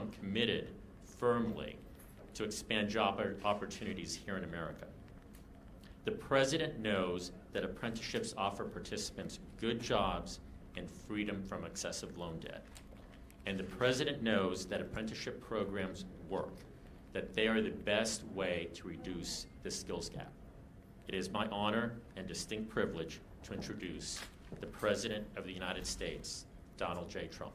am committed firmly to expand job opportunities here in America. The President knows that apprenticeships offer participants good jobs and freedom from excessive loan debt. And the President knows that apprenticeship programs work, that they are the best way to reduce the skills gap. It is my honor and distinct privilege to introduce the President of the United States, Donald J. Trump.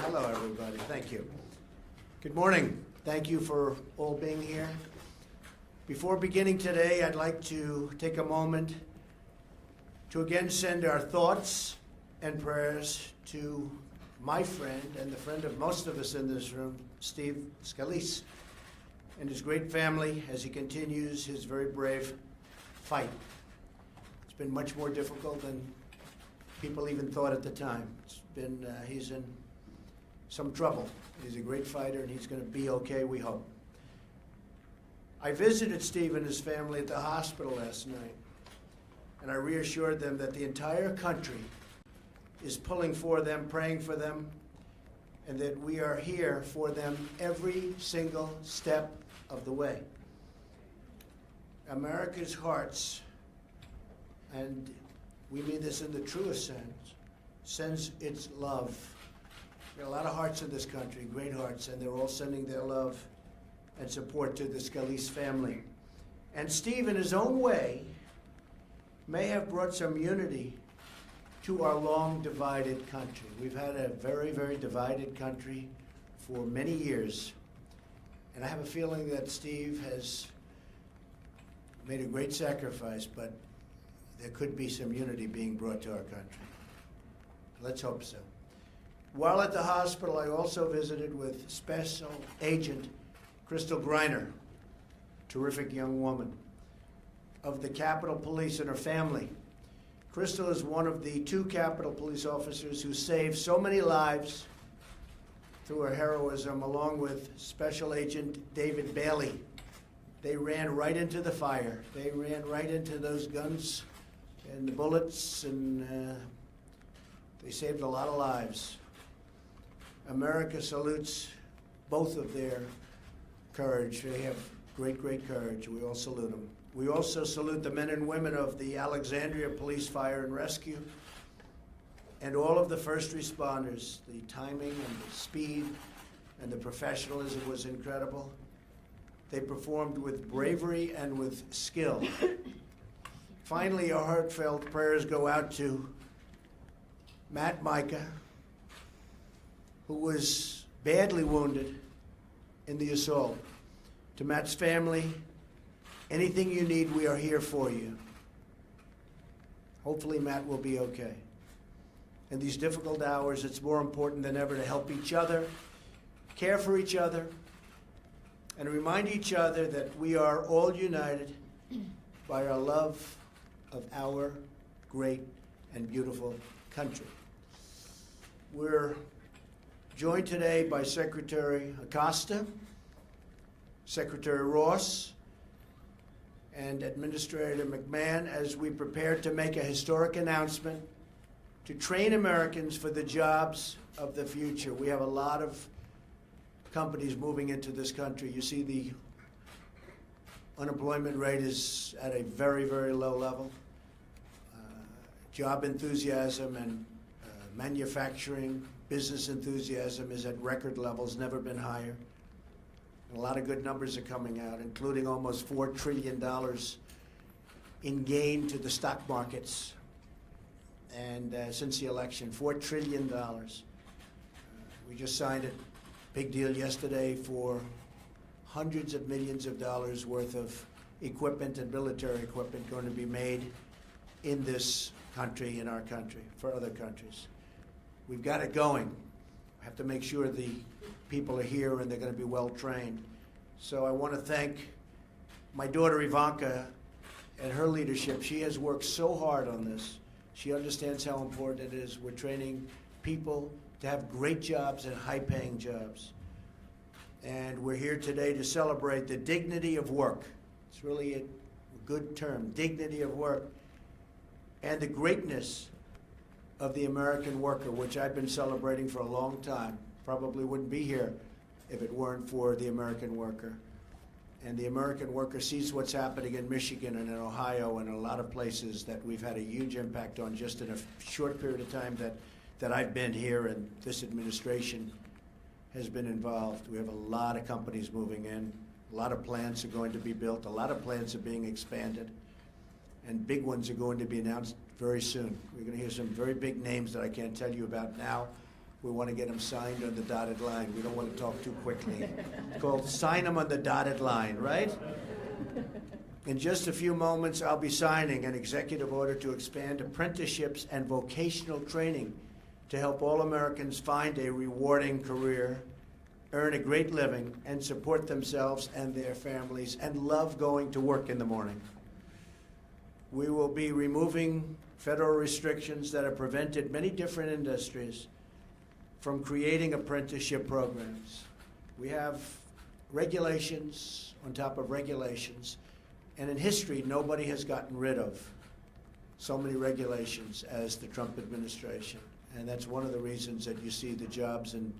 Hello, everybody. Thank you. Good morning. Thank you for all being here. Before beginning today, I'd like to take a moment to again send our thoughts and prayers to my friend and the friend of most of us in this room, Steve Scalise, and his great family as he continues his very brave fight. It's been much more difficult than people even thought at the time. He's in some trouble. He's a great fighter, and he's going to be okay, we hope. I visited Steve and his family at the hospital last night, and I reassured them that the entire country is pulling for them, praying for them, and that we are here for them every single step of the way. America's hearts, and we mean this in the truest sense, sends its love. There are a lot of hearts in this country, great hearts, and they're all sending their love and support to the Scalise family. And Steve, in his own way, may have brought some unity to our long divided country. We've had a very, very divided country for many years. And I have a feeling that Steve has made a great sacrifice, but there could be some unity being brought to our country. Let's hope so. While at the hospital, I also visited with Special Agent Crystal Griner, terrific young woman, of the Capitol Police and her family. Crystal is one of the 2 Capitol Police officers who saved so many lives through her heroism, along with Special Agent David Bailey. They ran right into the fire. They ran right into those guns and the bullets, and they saved a lot of lives. America salutes both of their courage. They have great, great courage. We all salute them. We also salute the men and women of the Alexandria Police Fire and Rescue and all of the first responders. The timing and the speed and the professionalism was incredible. They performed with bravery and with skill. Finally, our heartfelt prayers go out to Matt Micah, who was badly wounded in the assault. To Matt's family, anything you need, we are here for you. Hopefully Matt will be okay. In these difficult hours, it's more important than ever to help each other, care for each other, and remind each other that we are all united by our love of our great and beautiful country. We're joined today by Secretary Acosta, Secretary Ross, and Administrator McMahon as we prepare to make a historic announcement to train Americans for the jobs of the future. We have a lot of companies moving into this country. You see the unemployment rate is at a very, very low level. Job enthusiasm and manufacturing, business enthusiasm is at record levels, never been higher. And a lot of good numbers are coming out, including almost $4 trillion in gain to the stock markets. And since the election, $4 trillion. We just signed a big deal yesterday for hundreds of millions of dollars worth of equipment and military equipment going to be made in this country, in our country, for other countries. We've got it going. We have to make sure the people are here and they're going to be well trained. So I want to thank my daughter Ivanka and her leadership. She has worked so hard on this. She understands how important it is. We're training people to have great jobs and high-paying jobs. And we're here today to celebrate the dignity of work. It's really a good term, dignity of work, and the greatness of the American worker, which I've been celebrating for a long time. Probably wouldn't be here if it weren't for the American worker. And the American worker sees what's happening in Michigan and in Ohio and in a lot of places that we've had a huge impact on just in a short period of time that I've been here and this administration has been involved. We have a lot of companies moving in. A lot of plants are going to be built. A lot of plants are being expanded. And big ones are going to be announced very soon. We're going to hear some very big names that I can't tell you about now. We want to get them signed on the dotted line. We don't want to talk too quickly. It's called sign them on the dotted line, right? In just a few moments, I'll be signing an executive order to expand apprenticeships and vocational training to help all Americans find a rewarding career, earn a great living, and support themselves and their families, and love going to work in the morning. We will be removing federal restrictions that have prevented many different industries from creating apprenticeship programs. We have regulations on top of regulations, and in history, nobody has gotten rid of so many regulations as the Trump administration. And that's one of the reasons that you see the jobs and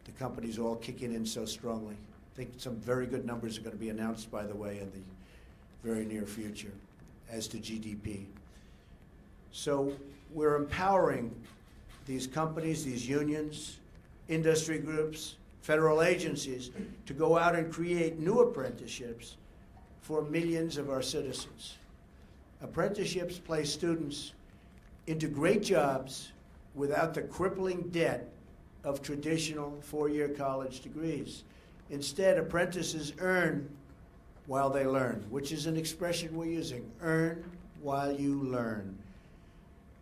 the companies all kicking in so strongly. I think some very good numbers are going to be announced, by the way, in the very near future as to GDP. So we're empowering these companies, these unions, industry groups, federal agencies to go out and create new apprenticeships for millions of our citizens. Apprenticeships place students into great jobs without the crippling debt of traditional four-year college degrees. Instead, apprentices earn while they learn, which is an expression we're using, earn while you learn.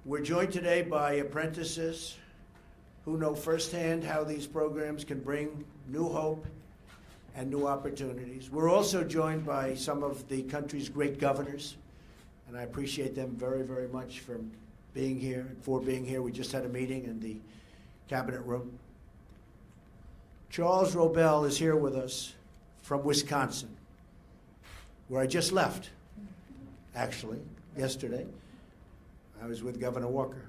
We're joined today by apprentices who know firsthand how these programs can bring new hope and new opportunities. We're also joined by some of the country's great governors, and I appreciate them very, very much for being here. We just had a meeting in the cabinet room. Charles Robel is here with us from Wisconsin, where I just left, actually, yesterday. I was with Governor Walker.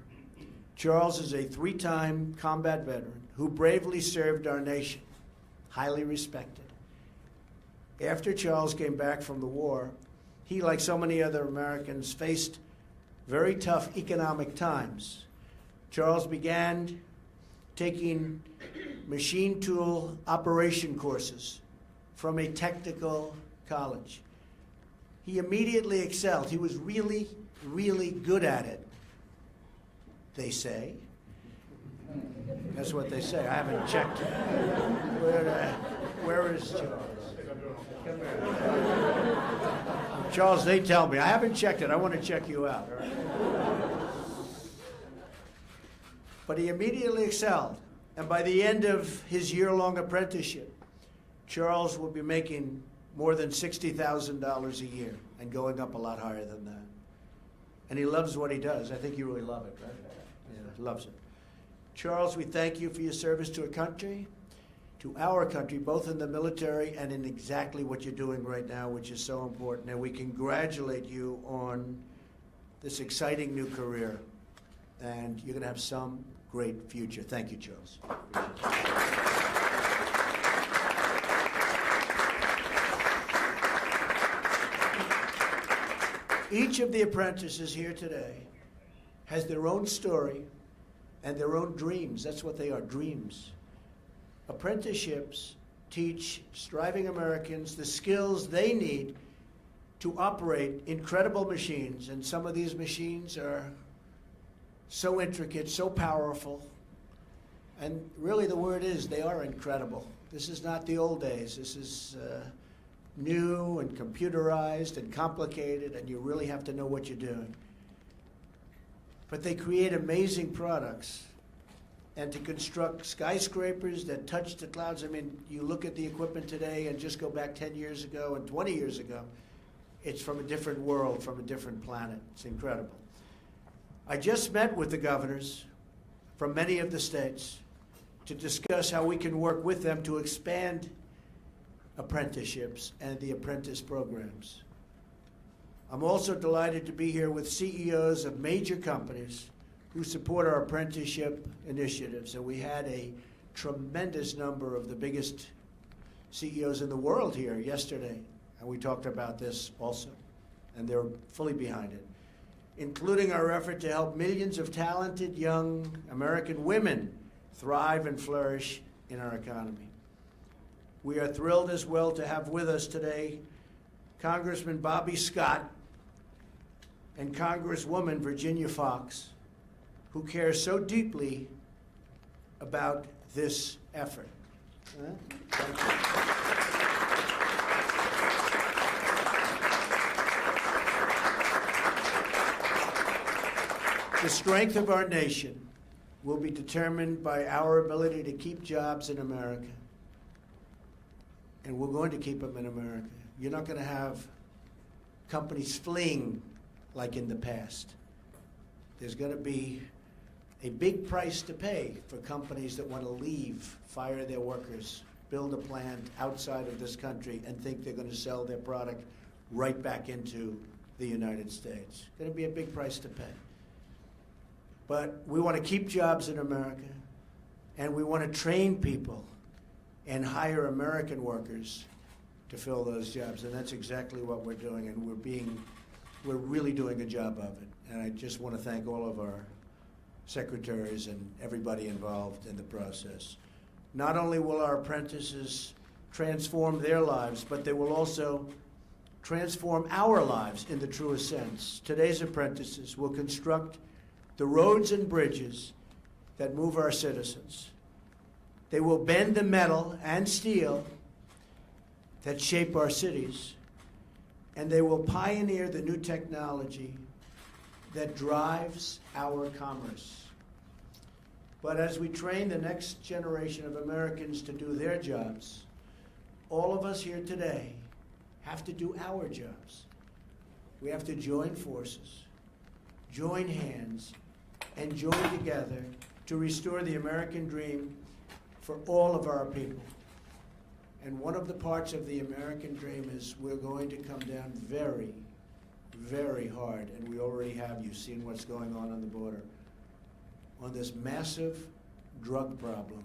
Charles is a 3-time combat veteran who bravely served our nation, highly respected. After Charles came back from the war, he, like so many other Americans, faced very tough economic times. Charles began taking machine tool operation courses from a technical college. He immediately excelled. He was really, really good at it, they say. That's what they say. I haven't checked. Where is Charles? Come here. Charles, they tell me. I haven't checked it. I want to check you out. All right? But he immediately excelled. And by the end of his year-long apprenticeship, Charles will be making more than $60,000 a year and going up a lot higher than that. And he loves what he does. I think you really love it, right? Yeah, loves it. Charles, we thank you for your service to our country, both in the military and in exactly what you're doing right now, which is so important. And we congratulate you on this exciting new career. And you're going to have some great future. Thank you, Charles. Each of the apprentices here today has their own story and their own dreams. That's what they are, dreams. Apprenticeships teach striving Americans the skills they need to operate incredible machines, and some of these machines are so intricate, so powerful, and really the word is they are incredible. This is not the old days. This is new and computerized and complicated, and you really have to know what you're doing. But they create amazing products. And to construct skyscrapers that touch the clouds, I mean, you look at the equipment today and just go back 10 years ago and 20 years ago, it's from a different world, from a different planet. It's incredible. I just met with the governors from many of the states, to discuss how we can work with them to expand apprenticeships and the apprentice programs. I'm also delighted to be here with CEOs of major companies who support our apprenticeship initiatives. And we had a tremendous number of the biggest CEOs in the world here yesterday, and we talked about this also, and they're fully behind it, including our effort to help millions of talented young American women thrive and flourish in our economy. We are thrilled as well to have with us today Congressman Bobby Scott and Congresswoman Virginia Foxx, who care so deeply about this effort. Thank you. The strength of our nation will be determined by our ability to keep jobs in America. And we're going to keep them in America. You're not going to have companies fleeing like in the past. There's going to be a big price to pay for companies that want to leave, fire their workers, build a plant outside of this country, and think they're going to sell their product right back into the United States. It's going to be a big price to pay. But we want to keep jobs in America, and we want to train people and hire American workers to fill those jobs. And that's exactly what we're doing, and we're really doing a job of it. And I just want to thank all of our secretaries and everybody involved in the process. Not only will our apprentices transform their lives, but they will also transform our lives in the truest sense. Today's apprentices will construct the roads and bridges that move our citizens. They will bend the metal and steel that shape our cities, and they will pioneer the new technology that drives our commerce. But as we train the next generation of Americans to do their jobs, all of us here today have to do our jobs. We have to join forces, join hands, and join together to restore the American dream for all of our people. And one of the parts of the American dream is we're going to come down very, very hard, and we already have. You've seen what's going on the border, on this massive drug problem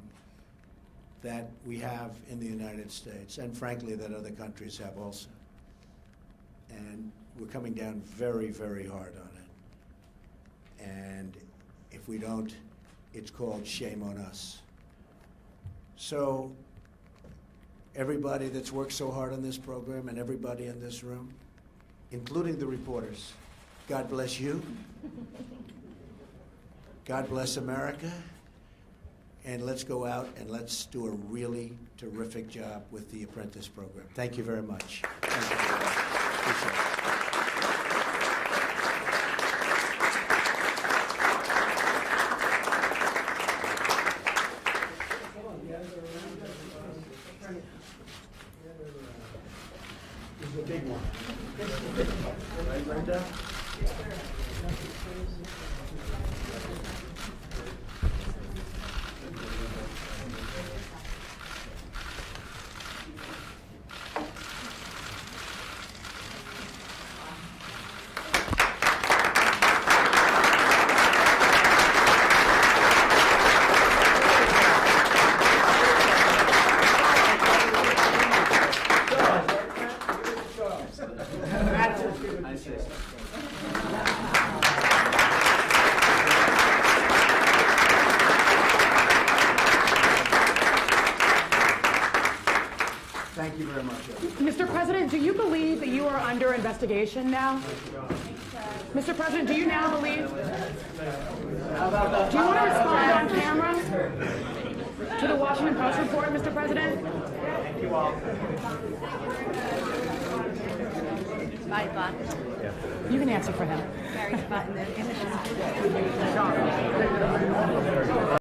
that we have in the United States, and frankly that other countries have also. And we're coming down very, very hard on it. And if we don't, it's called shame on us. So everybody that's worked so hard on this program and everybody in this room, including the reporters, God bless you. God bless America. And let's go out and let's do a really terrific job with the apprentice program. Thank you very much. Thank you very much. Appreciate it. This is a big one. Right, Brenda? Thank you very much. Mr. President, do you believe that you are under investigation now? Mr. President, do you now believe? Do you want to respond on camera to the Washington Post report, Mr. President? Thank you all. You can answer for him. Gary's button.